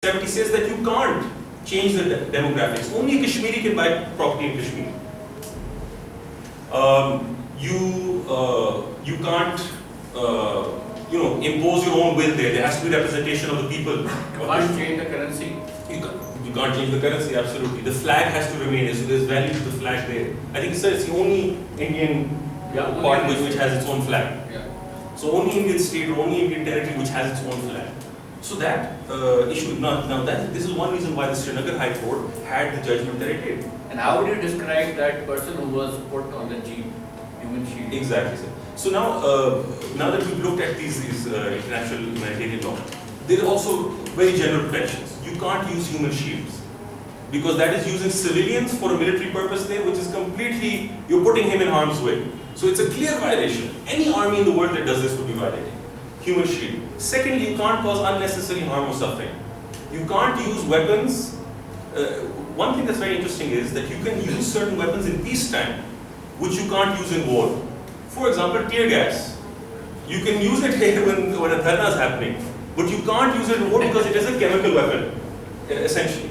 70 says that you can't change the demographics. Only a Kashmiri can buy property in Kashmir. You can't impose your own will there. There has to be representation of the people. You can't change the currency. You can't change the currency, absolutely. The flag has to remain, so there's value to the flag there. I think it's the only Indian part which has its own flag. Yeah. So only Indian state or only Indian territory which has its own flag. So that issue, this is one reason why the Srinagar High Court had the judgment that it did. And how would you describe that person who was put on the jeep, human shield? Exactly, sir. So now that we've looked at these international humanitarian law, there are also very general protections. You can't use human shields because that is using civilians for a military purpose there, which is completely, you're putting him in harm's way. So it's a clear violation. Any army in the world that does this would be violating human shield. Secondly, you can't cause unnecessary harm or suffering. You can't use weapons. One thing that's very interesting is that you can use certain weapons in peacetime, which you can't use in war. For example, tear gas. You can use it here when a dharna is happening, but you can't use it in war because it is a chemical weapon, essentially.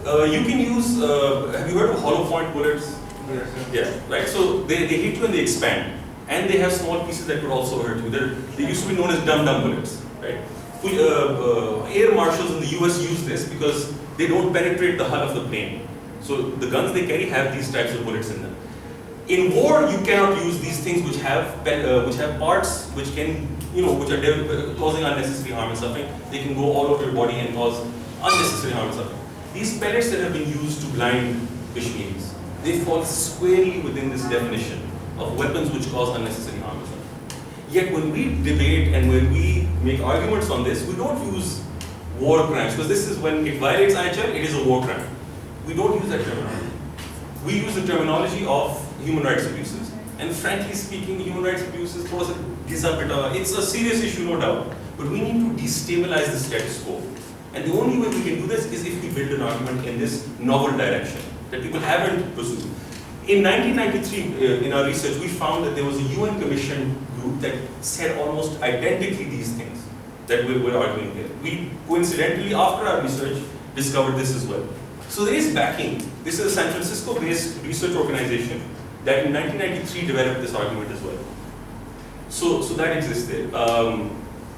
You can use, have you heard of hollow point bullets? Yes. Yeah, right. So they hit you and they expand. And they have small pieces that could also hurt you. They used to be known as dum-dum bullets, right? Air marshals in the US use this because they don't penetrate the hull of the plane. So the guns they carry have these types of bullets in them. In war, you cannot use these things which have parts which can, which are causing unnecessary harm and suffering. They can go all over your body and cause unnecessary harm and suffering. These pellets that have been used to blind Kashmiris, they fall squarely within this definition of weapons which cause unnecessary harm and suffering. Yet when we debate and when we make arguments on this, we don't use war crimes, because this is when it violates IHL, it is a war crime. We don't use that terminology. We use the terminology of human rights abuses. And frankly speaking, human rights abuses, it's a serious issue, no doubt. But we need to destabilize the status quo. And the only way we can do this is if we build an argument in this novel direction that people haven't pursued. In 1993, in our research, we found that there was a UN Commission group that said almost identically these things that we're arguing here. We coincidentally, after our research, discovered this as well. So there is backing. This is a San Francisco-based research organization that in 1993 developed this argument as well. So that exists there.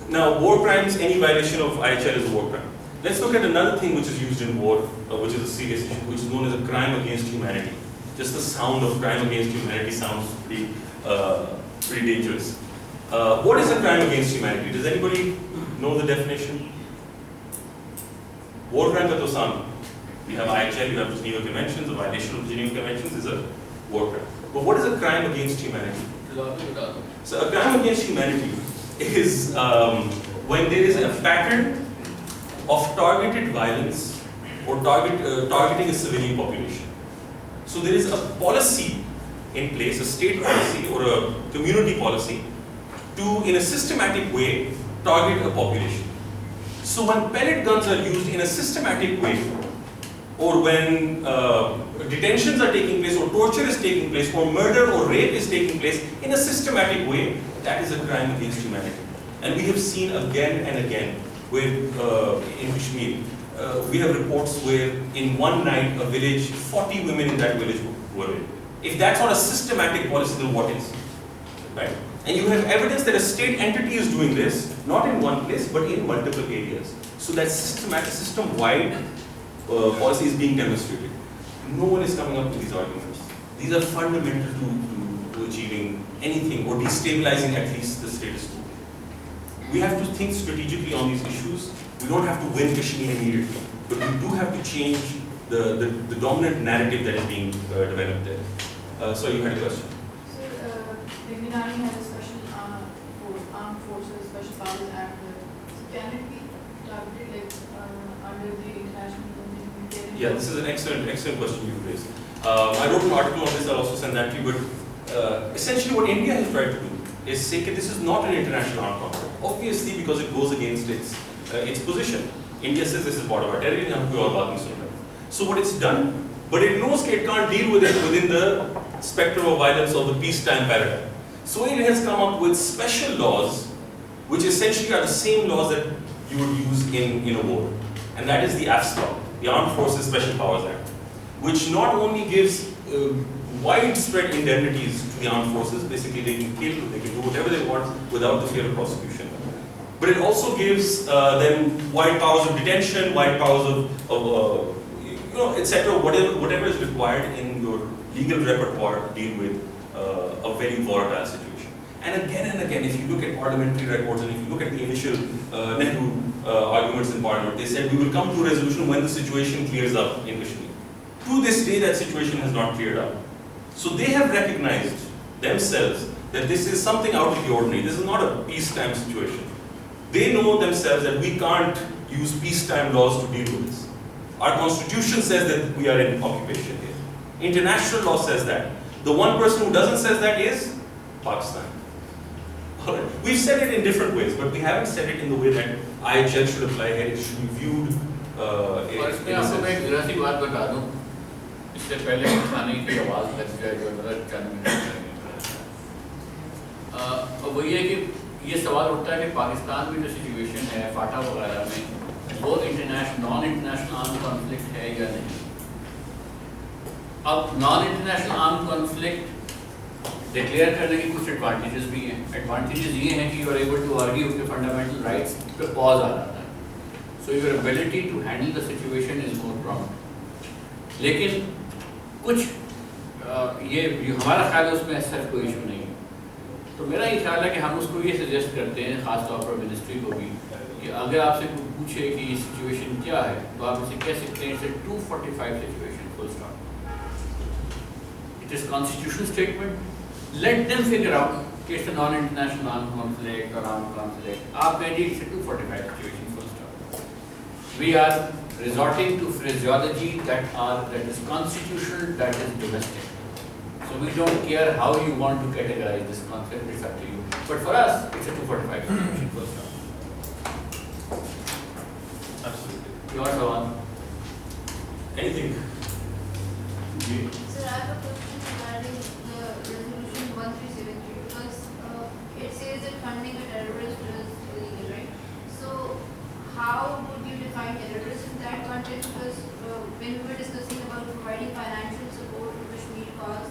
Now, war crimes, any violation of IHL is a war crime. Let's look at another thing which is used in war, which is a serious issue, which is known as a crime against humanity. Just the sound of crime against humanity sounds pretty dangerous. What is a crime against humanity? Does anybody know the definition? War crime ka to sound. We have IHL, you have the Geneva Conventions, the violation of the Geneva Conventions is a war crime. But what is a crime against humanity? So a crime against humanity is when there is a pattern of targeted violence or targeting a civilian population. So there is a policy in place, a state policy or a community policy to, in a systematic way, target a population. So when pellet guns are used in a systematic way, or when detentions are taking place, or torture is taking place, or murder or rape is taking place in a systematic way, that is a crime against humanity. And we have seen again and again where in Kashmir, we have reports where in one night a village, 40 women in that village were raped. If that's not a systematic policy, then what is? Right? And you have evidence that a state entity is doing this, not in one place, but in multiple areas. So that system-wide policy is being demonstrated. No one is coming up with these arguments. These are fundamental to achieving anything or destabilizing at least the status quo. We have to think strategically on these issues. We don't have to win Kashmir immediately, but we do have to change the dominant narrative that is being developed there. So you had a question? So, the Indian Army has a special Armed Forces Special Powers Act. So can it be targeted under the international humanitarian? Yeah, this is an excellent question you've raised. I wrote an article on this. I'll also send that to you. But essentially, what India has tried to do is say that this is not an international armed conflict. Obviously, because it goes against its position. India says this is part of our territory, and we all baat nahi sun rahe. So what it's done, but it knows that it can't deal with it within the spectrum of violence of the peacetime paradigm. So it has come up with special laws, which essentially are the same laws that you would use in a war. and that is the AFSPA, the Armed Forces Special Powers Act, which not only gives widespread indemnities to the armed forces, basically they can kill, they can do whatever they want without the fear of prosecution. But it also gives them wide powers of detention, wide powers of etc., whatever is required in your legal repertoire to deal with a very volatile situation. And again, if you look at parliamentary records and if you look at the initial Nehru arguments in Parliament, they said we will come to a resolution when the situation clears up in Kashmir. To this day, that situation has not cleared up. So they have recognized themselves that this is something out of the ordinary. This is not a peacetime situation. They know themselves that we can't use peacetime laws to deal with this. Our constitution says that we are in occupation here. International law says that. The one person who doesn't say that is Pakistan. All right. We've said it in different ways, but we haven't said it in the way that IHL should apply here. It should be viewed اور اس میں آپ کو میں ایک ذرا سی بات بتا دوں اس سے پہلے کھانے کی آواز لگ جائے جو غلط چند وہ یہ ہے کہ یہ سوال اٹھتا ہے کہ پاکستان میں جو سچویشن ہے فاٹا وغیرہ میں وہ نان انٹرنیشنل آرم کانفلکٹ ہے یا نہیں. اب non international arm conflict declare کرنے کے کچھ ایڈوانٹیجز بھی ہیں. ایڈوانٹیجز یہ ہیں کہ you are able to argue کہ فنڈامنٹل رائٹس پہ پاز آ جاتا ہے. So your ability to handle the situation is more prompt. لیکن کچھ یہ ہمارا خیال ہے اس میں ایسا کوئی ایشو نہیں ہے. تو میرا یہ خیال ہے کہ ہم اس کو یہ سجیسٹ کرتے ہیں خاص طور پر منسٹری کو بھی کہ اگر آپ سے کوئی پوچھے کہ یہ سچویشن کیا ہے تو آپ اسے کہہ سکتے ہیں it's a 245 situation full stop. It is constitutional statement. Let them figure out کہ it's a non-international armed conflict or armed conflict. آپ کہیں گے it's a 245 situation full stop. We are resorting to phraseology that is constitutional, that is domestic. So we don't care how you want to categorize this concept, it's up to you. But for us, it's a 245 situation full stop. Absolutely. Your Sawan? Anything? Sir, I have a question regarding the resolution 1373 because it says that funding a terrorist is illegal, right? So how would you define terrorist in that context? Because when we were discussing about providing financial support to Kashmir cause,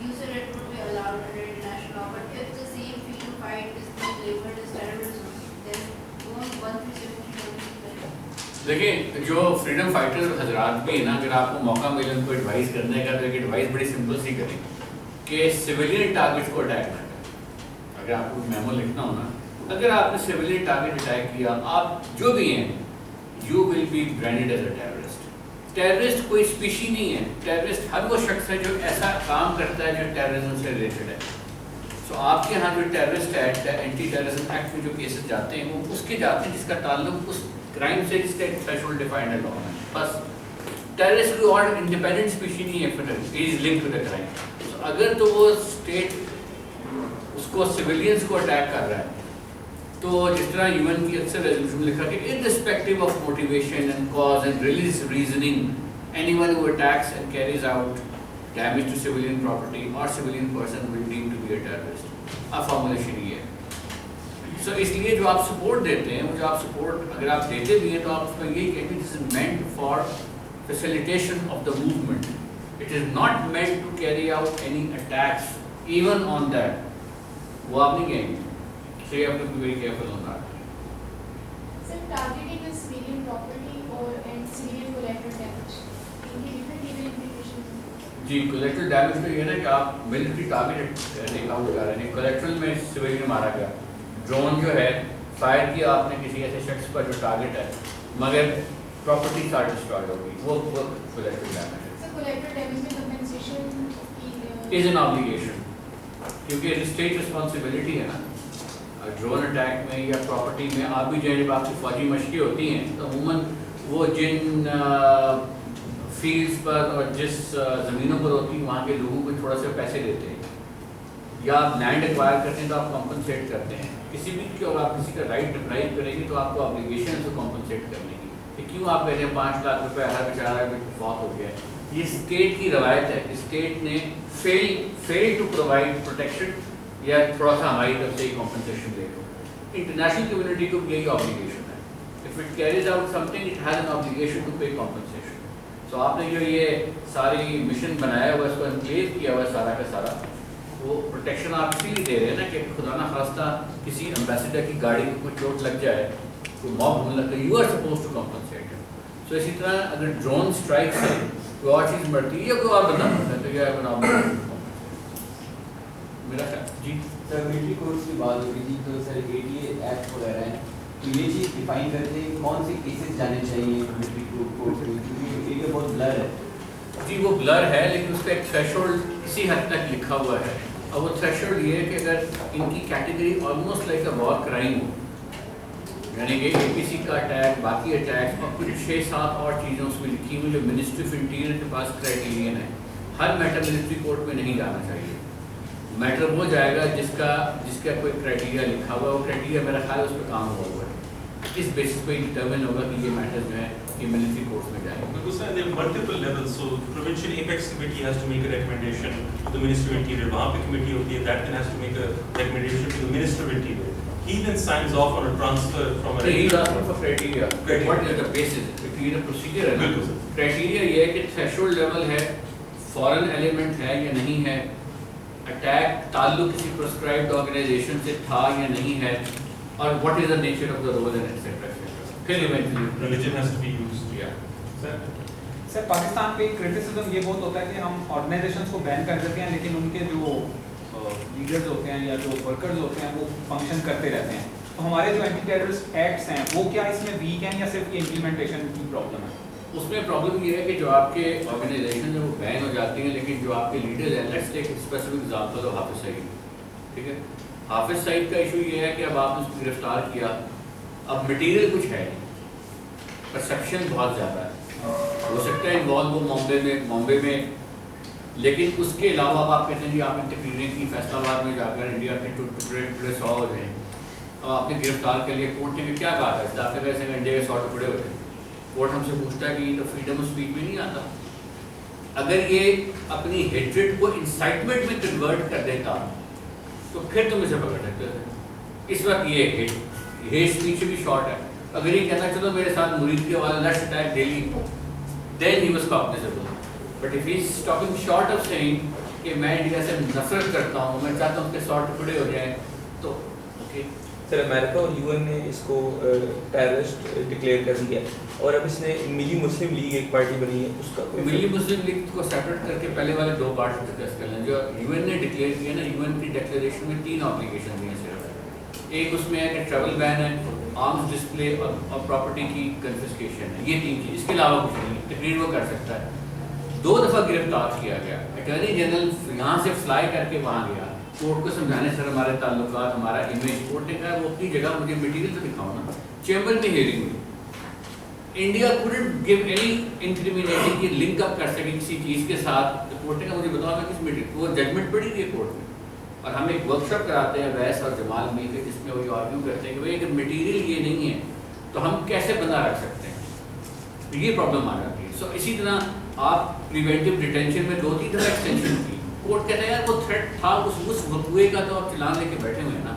you said it would be allowed under international law. But if the same freedom fight is being labeled as terrorism, then won't 1373 دیکھیں جو freedom fighter حضرات بھی ہیں نا اگر آپ کو موقع ملے ان کو ایڈوائز کرنے کا تو ایک ایڈوائز بڑی سمپل سی کریں کہ سویلین ٹارگیٹ کو اٹیک نہ کریں. اگر آپ کو میمو لکھنا ہونا اگر آپ نے سویلین ٹارگیٹ اٹیک کیا آپ جو بھی ہیں you will be branded as a terrorist. Terrorist کوئی اسپیشی نہیں ہے. ٹیررسٹ ہر وہ شخص ہے جو ایسا کام کرتا ہے جو ٹیررزم سے ریلیٹڈ ہے. سو آپ کے یہاں جو ٹیررسٹ ایکٹ ہے اینٹی ٹیررزم ایکٹ میں جو کیسز جاتے ہیں وہ اس کے جاتے ہیں جس کا تعلق اس کرائم سے جس کا تھریشولڈ ڈیفائنڈ ہے لا میں. بس ٹیررسٹ کوئی اور انڈیپینڈنٹ اسپیشی نہیں ہے پھر is link with a crime. اگر تو وہ اسٹیٹ اس کو سویلینس کو اٹیک کر رہا ہے تو جس طرح یو این کی اکثر ریزولوشن لکھا کہ irrespective of motivation and cause and reasoning anyone who attacks and carries out damage to civilian property or civilian person will be deemed to be a terrorist. اب فارمولیشن یہ ہے. سو اس لیے جو آپ سپورٹ دیتے ہیں وہ جو آپ سپورٹ اگر آپ دیتے بھی ہیں تو آپ اس میں یہی کہیں گے this is meant for facilitation of the movement. It is not meant to carry out any attacks even on that. وہ آپ نہیں کہیں گے. So you have to be very careful on that. Sir, targeting is civilian property and civilian collateral damage. Any different legal implications? G collateral damage تو یہ ہے نا کہ آپ military target ٹیک آؤٹ کر رہے ہیں. collateral میں civilian مارا گیا. ڈرون جو ہے فائر کیا آپ نے کسی ایسے شخص پر جو ٹارگٹ ہے مگر پراپرٹی سارٹ ڈسٹرائڈ ہوگی وہ collateral damage ہے. Sir, collateral damage میں compensation is an obligation کیونکہ اسٹیٹ رسپانسبلٹی ہے نا. ڈرون اٹیک میں یا پراپرٹی میں آپ بھی جو ہے جب آپ کی فوجی مشقیں ہوتی ہیں تو عموماً وہ جن فیلڈس پر اور جس زمینوں پر ہوتی ہیں وہاں کے لوگوں کو تھوڑا سا پیسے دیتے ہیں یا آپ لینڈ ایکوائر کرتے ہیں تو آپ کمپنسیٹ کرتے ہیں. کسی بھی کی اگر آپ کسی کا رائٹ ڈپرائیو کریں گے تو آپ کو آبلیگیشن ہے تو کمپنسیٹ کرنے کی کہ کیوں آپ کہتے ہیں 5 لاکھ روپے ہر بیچارہ فوت ہو گیا ہے. یہ اسٹیٹ کی روایت ہے. اسٹیٹ نے فیل ٹو پرووائڈ پروٹیکشن یا تھوڑا سا ہماری طرف سے کمپنسیشن دے دو. انٹرنیشنل کمیونٹی کو بھی یہی آبلیگیشن ہے کہ if it carries out something, it has an obligation to pay compensation. So آپ نے جو یہ ساری مشن بنایا ہوا ہے, اس کو انکلیو کیا ہوا ہے سارا کا سارا, وہ پروٹیکشن آپ اسی لیے دے رہے ہیں نا کہ خدا نہ خواستہ کسی امبیسڈر کی گاڑی کو کوئی چوٹ لگ جائے, کوئی موب ہونے لگتا ہے, you are suppose to compensate. So اسی طرح اگر ڈرون اسٹرائک سے کوئی اور چیز مرتی ہے یا کوئی اور بندہ مرتا ہے تو یہ ہے میرا خیال. جی سر ملٹری کورٹس کی بات ہو رہی تھی, تو سر ATA ایکٹ وغیرہ ہیں, تو یہ چیز ڈیفائن کرتے ہیں کون سے کیسز جانے چاہیے ملٹری کورٹس میں, کیونکہ ایریا بہت بلر ہے. جی وہ بلر ہے, لیکن اس کا ایک تھریش ہولڈ کسی حد تک لکھا ہوا ہے, اور وہ تھریش ہولڈ یہ ہے کہ اگر ان کی category almost like a war crime ہو, یعنی کہ APC کا اٹیک, باقی اٹیکس اور کچھ 6-7 اور چیزیں اس میں لکھی ہوئی جو منسٹری آف انٹیریئر کے پاس کرائٹیرین ہے, ہر میٹر ملٹری کورٹ میں نہیں جانا چاہیے. میٹر وہ جائے گا جس کا کوئی کرائٹیریا لکھا ہوا ہے, وہ کرائٹیریا میرا خیال ہے اس پہ کام ہوا ہوا ہے, اس بیسس پہ ڈٹرمن ہوگا کہ یہ میٹر جو ہے یہ ملٹری کورٹس میں جائیں گے. Because there are multiple levels, so Prevention Apex Committee has to make a recommendation to the Ministry of Interior. वहाँ पे committee होती है, that then has to make a recommendation to the Minister of Interior. He then signs off on a transfer from a. He is asking for criteria. What is the basis? Criteria procedure ہے نا. Criteria یہ ہے کہ threshold level ہے, foreign element ہے یا نہیں ہے, اٹیک تعلق کسی prescribed organization سے تھا یا نہیں ہے, اور what is the nature of the role and etc. پھر eventually Religion has to be used. سر پاکستان پہ کرٹیسزم یہ بہت ہوتا ہے کہ ہم آرگنائزیشنس کو بین کر دیتے ہیں, لیکن ان کے جو لیڈرز ہوتے ہیں یا جو ورکرز ہوتے ہیں وہ فنکشن کرتے رہتے ہیں. تو ہمارے جو اینٹی ٹیررسٹ ایکٹس ہیں وہ کیا اس میں ویک ہیں یا صرف یہ امپلیمنٹیشن کی پرابلم ہے؟ اس میں پرابلم یہ ہے کہ جو آپ کے آرگنائزیشن ہیں وہ بین ہو جاتی ہیں, لیکن جو آپ کے لیڈرز ہیں, let's take specific example of Hafiz Saeed. ٹھیک ہے, حافظ سعید کا ایشو یہ ہے کہ اب آپ نے اس کو گرفتار کیا, اب مٹیریل کچھ ہے نہیں, پرسیپشن بہت زیادہ ہے, ہو سکتا ہے انوالو وہ بامبے میں, لیکن اس کے علاوہ اب آپ کہتے ہیں جی آپ نے تقریریں کی فیصلہ آباد میں جا کر, انڈیا کے ٹکڑے 100 ہو جائیں, اب آپ نے گرفتار کر لیا, کورٹ نے کیا کہا تھا, آپ نے کہا کہ انڈیا کے 100 ٹکڑے ہوتے ہیں. کورٹ ہم سے پوچھتا ہے کہ یہ تو فریڈم آف اسپیچ میں نہیں آتا. اگر یہ اپنی ہیٹریڈ کو انسائٹمنٹ میں کنورٹ کر دیتا تو پھر تم اسے پکڑ سکتے تھے. اس وقت یہ ہیٹ اسپیچ بھی شارٹ ہے. اگر یہ کہنا چلو میرے ساتھ مرید کے والا let's attack daily, then he was cognizable. But if he's stopping short of saying کہ میں انڈیا سے نفرت کرتا ہوں, میں چاہتا ہوں کہ 100 ٹکڑے ہو جائیں, تو اوکے. سر امریکہ اور UN نے اس کو ٹیررسٹ ڈکلیئر کر دیا, اور اب اس نے ملی مسلم لیگ ایک پارٹی بنی ہے, اس کا ملی مسلم لیگ کو سیپریٹ کر کے پہلے والے 2 پارٹ ڈسکس کر لیں. جو UN نے ڈکلیئر کیا نا, UN کی ڈکلیریشن میں 3 آبلیگیشن ہیں صرف. ایک اس میں ہے کہ ٹریول بین ہے, آرمز ڈسپلے اور پراپرٹی کی کنفسکیشن ہے, یہ 3 چیز, اس کے علاوہ کچھ نہیں. تقریر وہ کر سکتا ہے. 2 دفعہ گرفتار کیا گیا, اٹارنی جنرل یہاں سے فلائی کر کے وہاں گیا کورٹ کو سمجھانے, سر ہمارے تعلقات, ہمارا امیج. کورٹ نے کہا وہ اپنی جگہ, مجھے میٹیریل تو دکھاؤ نا. چیمبر میں ہیئرنگ ہوئی, India couldn't give any incriminating کی لنک اپ کر سکے کسی چیز کے ساتھ. کورٹ نے کہا مجھے بتاؤ میں کس میٹنگ, وہ ججمنٹ پڑی تھی کورٹ میں, اور ہم ایک ورک شاپ کراتے ہیں ویس اور جمال مل کے, جس میں وہ آرگیو کرتے ہیں کہ بھائی اگر میٹیریل یہ نہیں ہے تو ہم کیسے بندہ رکھ سکتے ہیں, تو یہ پرابلم آ جاتی ہے. سو اسی طرح آپ پریونٹیو ڈیٹینشن میں 2-3 دفعہ ایکسٹینشن کی, کورٹ کہتا ہے یار وہ تھریٹ تھا اس وقوعے کا, تو آپ چلان لے کے بیٹھے ہوئے ہیں نا,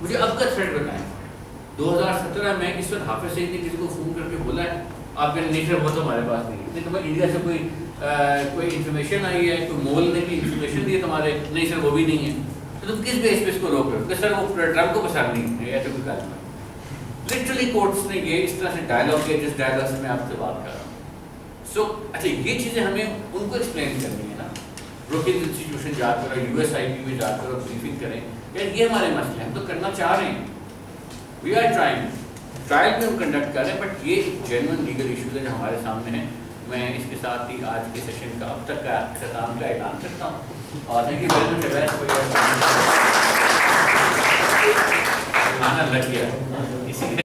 مجھے اب کا تھریٹ بتائیں. 2017 میں اس وقت حافظ سعید نے کسی کو فون کر کے بولا ہے, آپ کے نہیں سر وہ تو ہمارے پاس نہیں ہے, تمہیں انڈیا سے کوئی انفارمیشن آئی ہے, کوئی مول نے بھی انفارمیشن دی ہے تمہارے, نہیں سر وہ بھی نہیں ہے, تو تم کس بیس پہ اس کو روک رہے ہو کہ سر وہ ٹرمپ کو پسند نہیں ہے, ایسا کوئی کلمہ. لٹرلی کورٹس نے یہ اس طرح سے ڈائلاگ کیا جس ڈائلاگ سے میں آپ سے بات کر رہا ہوں. سو اچھا یہ چیزیں ہمیں ان کو ایکسپلین کرنی ہے نا, بروکنز انسٹیٹیوشن جا کر, USIP میں جا کر بریفنگ کریں یار یہ ہمارے مسئلے ہیں, ہم تو کرنا چاہ رہے ہیں, وی آر ٹرائنگ, ٹرائل بھی ہم کنڈکٹ کر رہے ہیں, بٹ یہ ایک جینوئن لیگل ایشوز ہے جو ہمارے سامنے ہیں. میں اس کے ساتھ ہی آج کے سیشن کا اب تک کا اختتام کا اعلان کرتا ہوں, اور تھینک یو ویری مچ. لگ گیا اسی